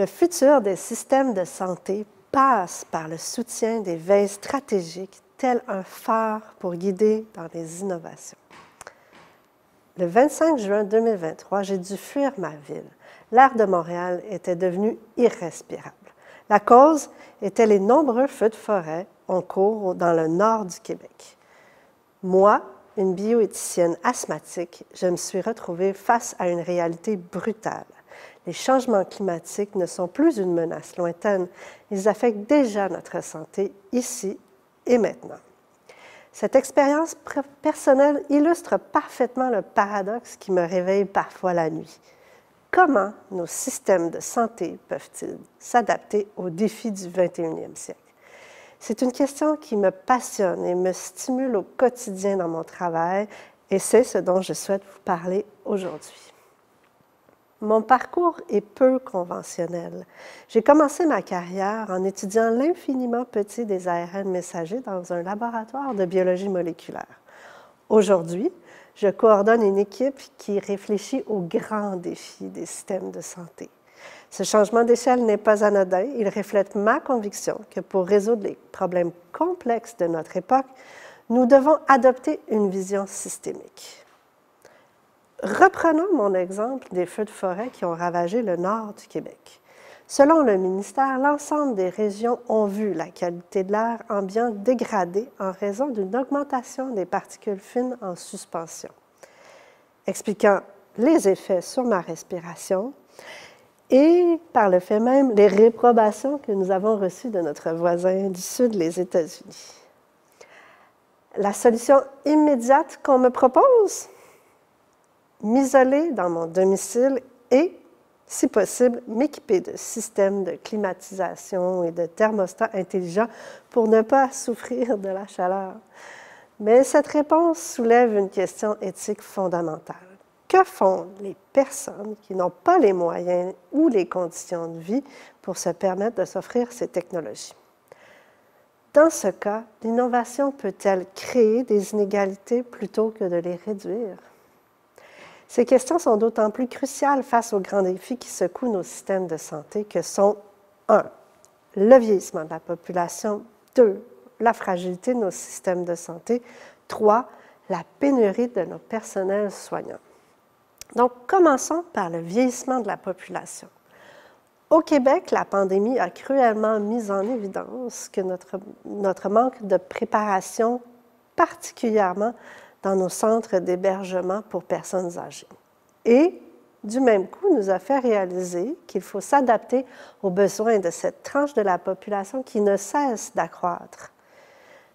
Le futur des systèmes de santé passe par le soutien des veilles stratégiques, tel un phare pour guider dans les innovations. Le 25 juin 2023, j'ai dû fuir ma ville. L'air de Montréal était devenu irrespirable. La cause était les nombreux feux de forêt en cours dans le nord du Québec. Moi, une bioéthicienne asthmatique, je me suis retrouvée face à une réalité brutale. Les changements climatiques ne sont plus une menace lointaine, ils affectent déjà notre santé ici et maintenant. Cette expérience personnelle illustre parfaitement le paradoxe qui me réveille parfois la nuit. Comment nos systèmes de santé peuvent-ils s'adapter aux défis du 21e siècle? C'est une question qui me passionne et me stimule au quotidien dans mon travail, et c'est ce dont je souhaite vous parler aujourd'hui. Mon parcours est peu conventionnel. J'ai commencé ma carrière en étudiant l'infiniment petit des ARN messagers dans un laboratoire de biologie moléculaire. Aujourd'hui, je coordonne une équipe qui réfléchit aux grands défis des systèmes de santé. Ce changement d'échelle n'est pas anodin, il reflète ma conviction que pour résoudre les problèmes complexes de notre époque, nous devons adopter une vision systémique. Reprenons mon exemple des feux de forêt qui ont ravagé le nord du Québec. Selon le ministère, l'ensemble des régions ont vu la qualité de l'air ambiant dégradée en raison d'une augmentation des particules fines en suspension, expliquant les effets sur ma respiration et, par le fait même, les réprobations que nous avons reçues de notre voisin du Sud, les États-Unis. La solution immédiate qu'on me propose? M'isoler dans mon domicile et, si possible, m'équiper de systèmes de climatisation et de thermostats intelligents pour ne pas souffrir de la chaleur. Mais cette réponse soulève une question éthique fondamentale. Que font les personnes qui n'ont pas les moyens ou les conditions de vie pour se permettre de s'offrir ces technologies? Dans ce cas, l'innovation peut-elle créer des inégalités plutôt que de les réduire? Ces questions sont d'autant plus cruciales face aux grands défis qui secouent nos systèmes de santé que sont 1. Le vieillissement de la population, 2. La fragilité de nos systèmes de santé, 3. La pénurie de nos personnels soignants. Donc, commençons par le vieillissement de la population. Au Québec, la pandémie a cruellement mis en évidence que notre manque de préparation, particulièrement dans nos centres d'hébergement pour personnes âgées. Et, du même coup, nous a fait réaliser qu'il faut s'adapter aux besoins de cette tranche de la population qui ne cesse d'accroître.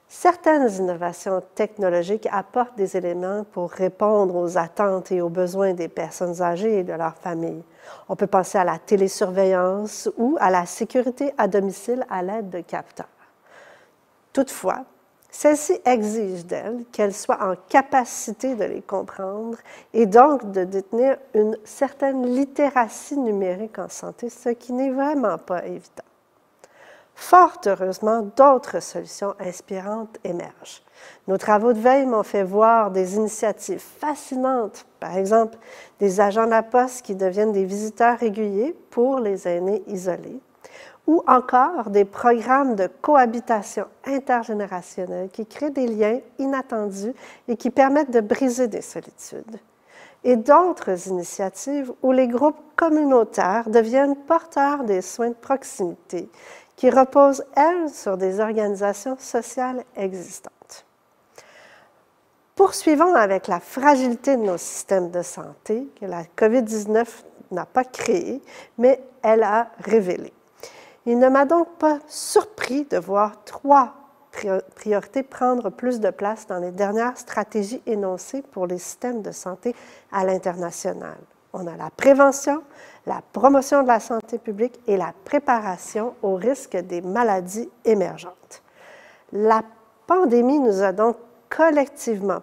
Certaines innovations technologiques apportent des éléments pour répondre aux attentes et aux besoins des personnes âgées et de leurs familles. On peut penser à la télésurveillance ou à la sécurité à domicile à l'aide de capteurs. Toutefois, celle-ci exige d'elle qu'elle soit en capacité de les comprendre et donc de détenir une certaine littératie numérique en santé, ce qui n'est vraiment pas évident. Fort heureusement, d'autres solutions inspirantes émergent. Nos travaux de veille m'ont fait voir des initiatives fascinantes, par exemple des agents de la poste qui deviennent des visiteurs réguliers pour les aînés isolés, ou encore des programmes de cohabitation intergénérationnelle qui créent des liens inattendus et qui permettent de briser des solitudes. Et d'autres initiatives où les groupes communautaires deviennent porteurs des soins de proximité qui reposent, elles, sur des organisations sociales existantes. Poursuivons avec la fragilité de nos systèmes de santé que la COVID-19 n'a pas créée, mais elle a révélée. Il ne m'a donc pas surpris de voir 3 priorités prendre plus de place dans les dernières stratégies énoncées pour les systèmes de santé à l'international. On a la prévention, la promotion de la santé publique et la préparation au risque des maladies émergentes. La pandémie nous a donc collectivement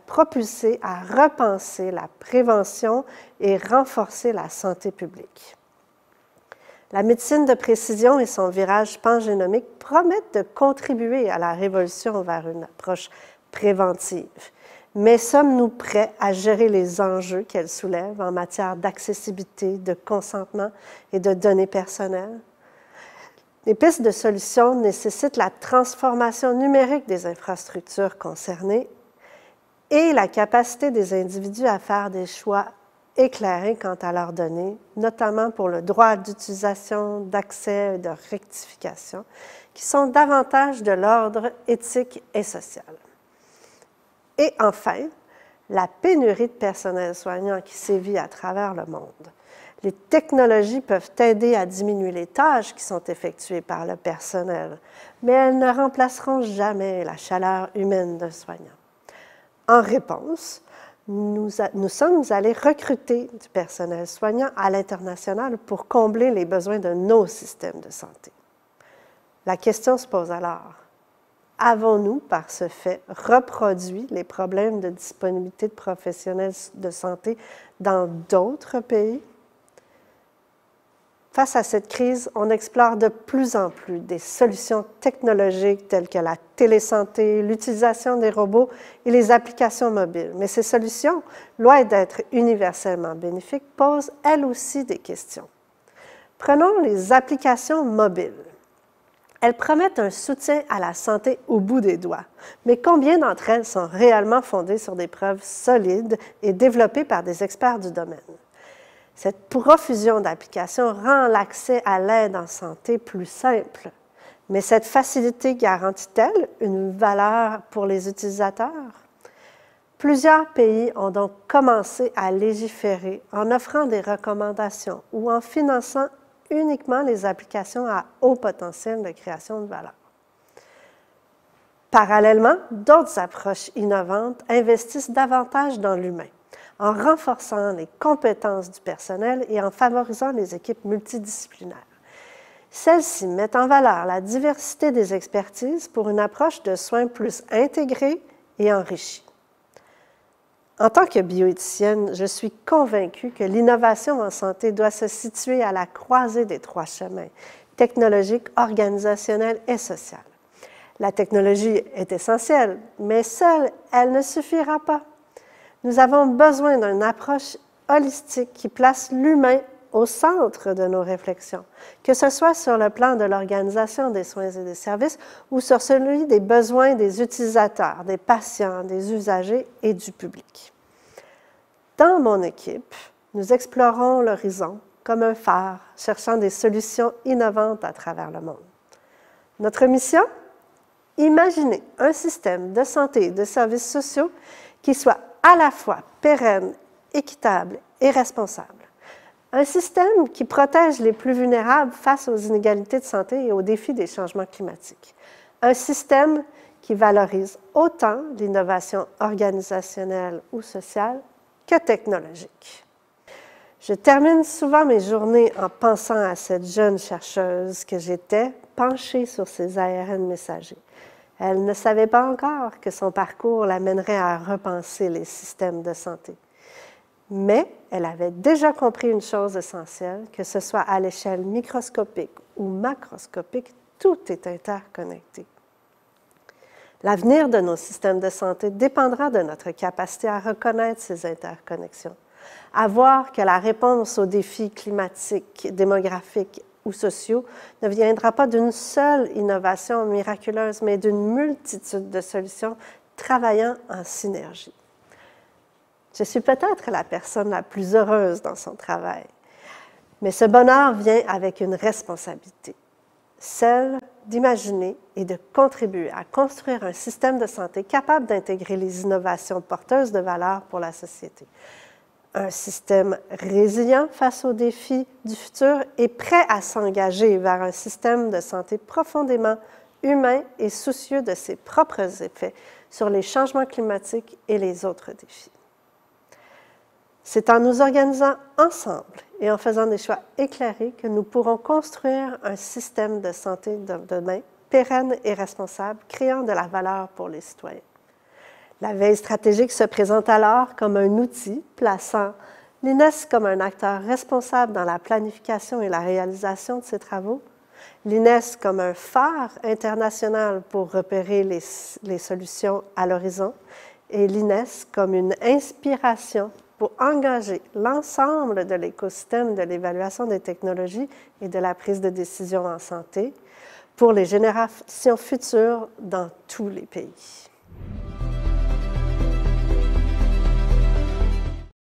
propulsés à repenser la prévention et renforcer la santé publique. La médecine de précision et son virage pangénomique promettent de contribuer à la révolution vers une approche préventive. Mais sommes-nous prêts à gérer les enjeux qu'elle soulève en matière d'accessibilité, de consentement et de données personnelles? Les pistes de solutions nécessitent la transformation numérique des infrastructures concernées et la capacité des individus à faire des choix éclairés quant à leurs données, notamment pour le droit d'utilisation, d'accès et de rectification, qui sont davantage de l'ordre éthique et social. Et enfin, la pénurie de personnel soignant qui sévit à travers le monde. Les technologies peuvent aider à diminuer les tâches qui sont effectuées par le personnel, mais elles ne remplaceront jamais la chaleur humaine d'un soignant. En réponse, nous sommes allés recruter du personnel soignant à l'international pour combler les besoins de nos systèmes de santé. La question se pose alors, avons-nous, par ce fait, reproduit les problèmes de disponibilité de professionnels de santé dans d'autres pays? Face à cette crise, on explore de plus en plus des solutions technologiques telles que la télésanté, l'utilisation des robots et les applications mobiles. Mais ces solutions, loin d'être universellement bénéfiques, posent elles aussi des questions. Prenons les applications mobiles. Elles promettent un soutien à la santé au bout des doigts, mais combien d'entre elles sont réellement fondées sur des preuves solides et développées par des experts du domaine? Cette profusion d'applications rend l'accès à l'aide en santé plus simple, mais cette facilité garantit-elle une valeur pour les utilisateurs? Plusieurs pays ont donc commencé à légiférer en offrant des recommandations ou en finançant uniquement les applications à haut potentiel de création de valeur. Parallèlement, d'autres approches innovantes investissent davantage dans l'humain, en renforçant les compétences du personnel et en favorisant les équipes multidisciplinaires. Celles-ci mettent en valeur la diversité des expertises pour une approche de soins plus intégrée et enrichie. En tant que bioéthicienne, je suis convaincue que l'innovation en santé doit se situer à la croisée des trois chemins, technologique, organisationnel et social. La technologie est essentielle, mais seule, elle ne suffira pas. Nous avons besoin d'une approche holistique qui place l'humain au centre de nos réflexions, que ce soit sur le plan de l'organisation des soins et des services ou sur celui des besoins des utilisateurs, des patients, des usagers et du public. Dans mon équipe, nous explorons l'horizon comme un phare, cherchant des solutions innovantes à travers le monde. Notre mission? Imaginer un système de santé et de services sociaux qui soit à la fois pérenne, équitable et responsable. Un système qui protège les plus vulnérables face aux inégalités de santé et aux défis des changements climatiques. Un système qui valorise autant l'innovation organisationnelle ou sociale que technologique. Je termine souvent mes journées en pensant à cette jeune chercheuse que j'étais, penchée sur ses ARN messagers. Elle ne savait pas encore que son parcours l'amènerait à repenser les systèmes de santé. Mais elle avait déjà compris une chose essentielle, que ce soit à l'échelle microscopique ou macroscopique, tout est interconnecté. L'avenir de nos systèmes de santé dépendra de notre capacité à reconnaître ces interconnexions, à voir que la réponse aux défis climatiques, démographiques ou sociaux ne viendra pas d'une seule innovation miraculeuse, mais d'une multitude de solutions travaillant en synergie. Je suis peut-être la personne la plus heureuse dans son travail, mais ce bonheur vient avec une responsabilité, celle d'imaginer et de contribuer à construire un système de santé capable d'intégrer les innovations porteuses de valeur pour la société. Un système résilient face aux défis du futur et prêt à s'engager vers un système de santé profondément humain et soucieux de ses propres effets sur les changements climatiques et les autres défis. C'est en nous organisant ensemble et en faisant des choix éclairés que nous pourrons construire un système de santé de demain pérenne et responsable, créant de la valeur pour les citoyens. La veille stratégique se présente alors comme un outil plaçant l'INES comme un acteur responsable dans la planification et la réalisation de ses travaux, l'INES comme un phare international pour repérer les solutions à l'horizon et l'INES comme une inspiration pour engager l'ensemble de l'écosystème de l'évaluation des technologies et de la prise de décision en santé pour les générations futures dans tous les pays.